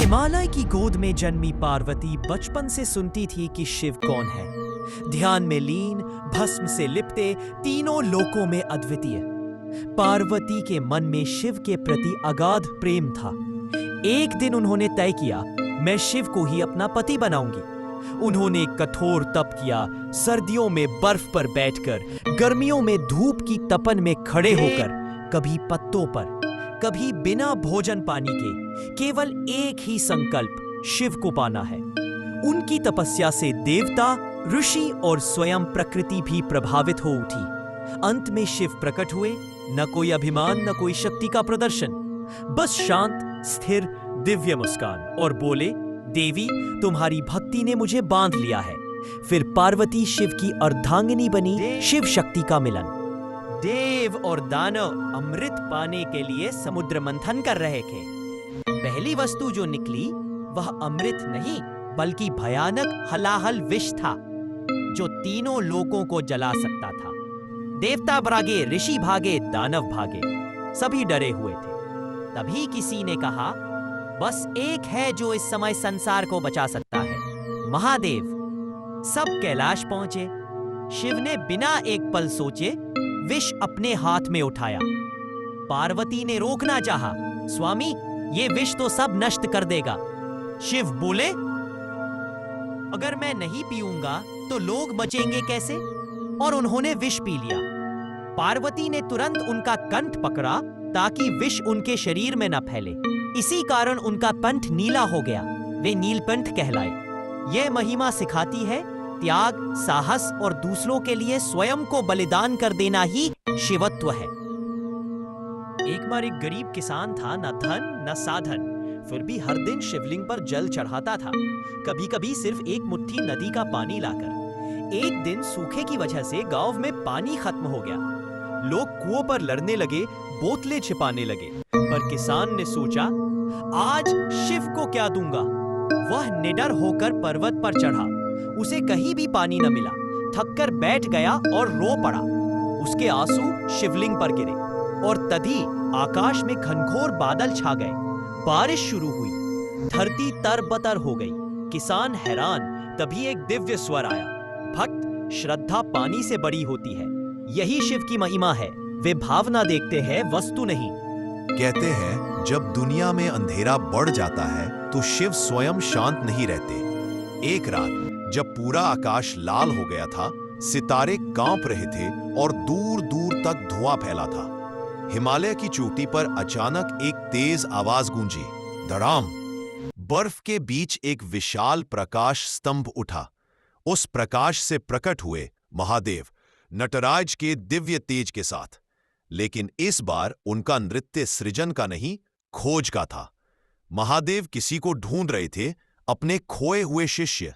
हिमालय की गोद में जन्मी पार्वती बचपन से सुनती थी कि शिव कौन है। ध्यान में लीन, भस्म से लिपटे, तीनों लोकों में अद्वितीय। पार्वती के मन में शिव के प्रति अगाध प्रेम था। एक दिन उन्होंने तय किया, मैं शिव को ही अपना पति बनाऊंगी। उन्होंने कठोर तप किया, सर्दियों में बर्फ पर बैठकर, गर्मियों में धूप की तपन में खड़े होकर, कभी पत्तों पर, कभी बिना भोजन पानी के, केवल एक ही संकल्प, शिव को पाना है। उनकी तपस्या से देवता, ऋषि और स्वयं प्रकृति भी प्रभावित हो उठी। अंत में शिव प्रकट हुए, न कोई अभिमान, न कोई शक्ति का प्रदर्शन, बस शांत, स्थिर, दिव्य मुस्कान, और बोले, देवी, तुम्हारी भक्ति ने मुझे बांध लिया है। फिर पार्वती शिव की अर्धांगिनी बनी, शिव शक्ति का मिलन। देव और दानव अमृत पाने के लिए समुद्र मंथन कर रहे थे। पहली वस्तु जो निकली वह अमृत नहीं, बल्कि भयानक हलाहल विष था, जो तीनों लोकों को जला सकता था। देवता भागे, ऋषि भागे, दानव भागे, सभी डरे हुए थे। तभी किसी ने कहा, बस एक है जो इस समय संसार को बचा सकता है, महादेव। सब कैलाश पहुंचे। शिव ने बिना एक पल सोचे विष अपने हाथ में उठाया। पार्वती ने रोकना चाहा, स्वामी, ये विष तो सब नष्ट कर देगा। शिव बोले, अगर मैं नहीं पीऊंगा तो लोग बचेंगे कैसे? और उन्होंने विष पी लिया। पार्वती ने तुरंत उनका कंठ पकड़ा ताकि विष उनके शरीर में न फैले। इसी कारण उनका कंठ नीला हो गया, वे नीलकंठ कहलाए। यह महिमा सिखाती है, त्याग, साहस और दूसरों के लिए स्वयं को बलिदान कर देना ही शिवत्व है। एक बार एक गरीब किसान था, न धन न साधन, फिर भी हर दिन शिवलिंग पर जल चढ़ाता था, कभी कभी सिर्फ एक मुट्ठी नदी का पानी लाकर। एक दिन सूखे की वजह से गांव में पानी खत्म हो गया। लोग कुओं पर लड़ने लगे, बोतलें छिपाने लगे, पर किसान ने सोचा, आज शिव को क्या दूंगा। वह निडर होकर पर्वत पर चढ़ा। उसे कहीं भी पानी न मिला, थककर बैठ गया और रो पड़ा। उसके आंसू शिवलिंग पर गिरे और तभी आकाश में घनघोर बादल छा गए। बारिश शुरू हुई, धरती तरबतर हो गई। किसान हैरान, तभी एक दिव्य स्वर आया, भक्त, श्रद्धा पानी से बड़ी होती है। यही शिव की महिमा है, वे भावना देखते हैं, वस्तु नहीं। कहते हैं, जब दुनिया में अंधेरा बढ़ जाता है तो शिव स्वयं शांत नहीं रहते। एक रात जब पूरा आकाश लाल हो गया था, सितारे कांप रहे थे और दूर दूर तक धुआं फैला था। हिमालय की चोटी पर अचानक एक तेज आवाज गूंजी, धड़ाम। बर्फ के बीच एक विशाल प्रकाश स्तंभ उठा। उस प्रकाश से प्रकट हुए महादेव, नटराज के दिव्य तेज के साथ। लेकिन इस बार उनका नृत्य सृजन का नहीं, खोज का था। महादेव किसी को ढूंढ रहे थे, अपने खोए हुए शिष्य